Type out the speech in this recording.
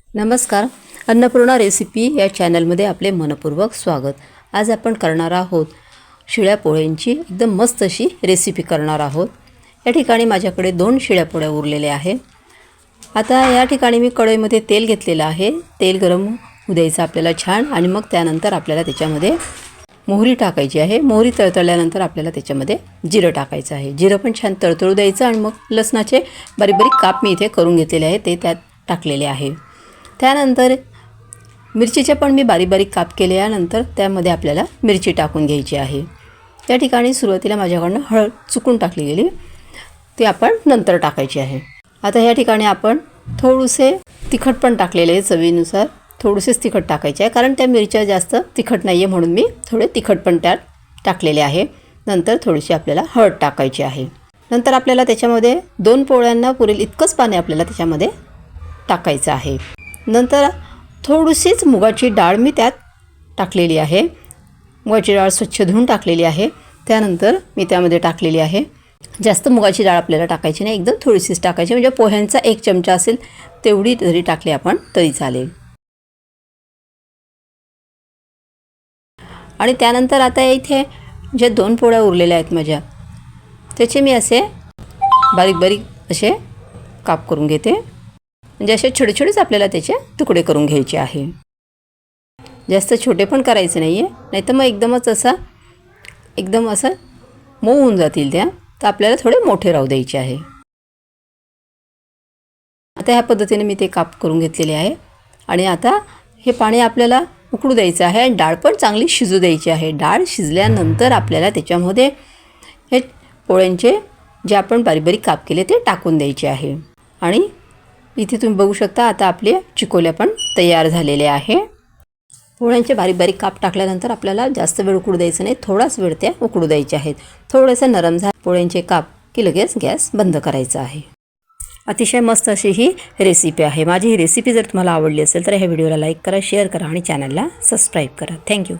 नमस्कार, अन्नपूर्णा रेसिपी या चॅनलमध्ये आपले मनपूर्वक स्वागत। आज आपण करणार आहोत शिळ्या पोळ्यांची एकदम मस्त अशी रेसिपी करणार आहोत। या ठिकाणी माझ्याकडे 2 शिळ्या पोळ्या उरलेल्या आहेत। आता या ठिकाणी मी कढईमध्ये तेल घेतलेलं आहे। तेल गरम होऊ द्यायचं आपल्याला छान, आणि मग त्यानंतर आपल्याला त्याच्यामध्ये मोहरी टाकायची आहे। मोहरी तळतळल्यानंतर आपल्याला त्याच्यामध्ये जिरं टाकायचं आहे। जिरं पण छान तळतळू द्यायचं, आणि मग लसणाचे बारीक बारीक काप मी इथे करून घेतलेले आहे ते त्यात टाकलेले आहे। त्यानंतर मिरचीचे पण मी बारीक बारीक काप केले। यानंतर त्यामध्ये आपल्याला मिरची टाकून घ्यायची आहे। त्या ठिकाणी सुरुवातीला माझ्याकडून हळद चुकून टाकली गेली, ती आपण नंतर टाकायची आहे। आता या ठिकाणी आपण थोडेसे तिखट पण टाकलेले आहे, चवीनुसार थोडेसेच तिखट टाकायचे आहे, कारण त्या मिरच्या जास्त तिखट नाही आहे म्हणून मी थोडे तिखट पण त्यात टाकलेले आहे। नंतर थोडीशी आपल्याला हळद टाकायची आहे। नंतर आपल्याला त्याच्यामध्ये 2 पोळ्यांना पुरेल इतकंच पाणी आपल्याला त्याच्यामध्ये टाकायचं आहे। नंतर थोडीशीच मुगाची डाळ मी त्यात टाकलेली आहे। मुगाची डाळ स्वच्छ धुवून टाकलेली आहे। त्यानंतर मी त्यामध्ये टाकलेली आहे, जास्त मुगाची डाळ आपल्याला टाकायची नाही, एकदम थोडीशीच टाकायची, म्हणजे पोह्यांचा 1 चमचा असेल तेवढी जरी टाकली आपण तरी चालेल। आणि त्यानंतर आता इथे जे 2 पोळ्या उरलेल्या आहेत माझ्या, त्याचे मी असे बारीक बारीक असे काप करून घेते, म्हणजे असे छोटे छोटेच आपल्याला त्याचे तुकडे करून घ्यायचे आहे। जास्त छोटे पण करायचे नाही आहे, नाहीतर मग एकदम असं मऊ होऊन जातील त्या, तर आपल्याला थोडे मोठे राहू द्यायचे आहे। आता ह्या पद्धतीने मी ते काप करून घेतलेले आहे। आणि आता हे पाणी आपल्याला उकळू द्यायचं आहे, आणि डाळ पण चांगली शिजू द्यायची आहे। डाळ शिजल्यानंतर आपल्याला त्याच्यामध्ये हे पोळ्यांचे जे आपण बारीक बारीक काप केले ते टाकून द्यायचे आहे। आणि इथे तुम्ही बघू शकता आता आपले चिकोल्या पण तयार झालेले आहे। पोळ्यांचे बारीक बारीक काप टाकल्यानंतर आपल्याला जास्त वेळ उकळू द्यायचं नाही, थोडाच वेळ त्या उकळू द्यायचे आहेत। थोडंसं नरम झाले पोळ्यांचे काप की लगेच गॅस बंद करायचा आहे। अतिशय मस्त अशी ही रेसिपी आहे। माझी ही रेसिपी जर तुम्हाला आवडली असेल तर ह्या व्हिडिओला लाईक करा, शेअर करा आणि चॅनलला सबस्क्राईब करा। थँक्यू।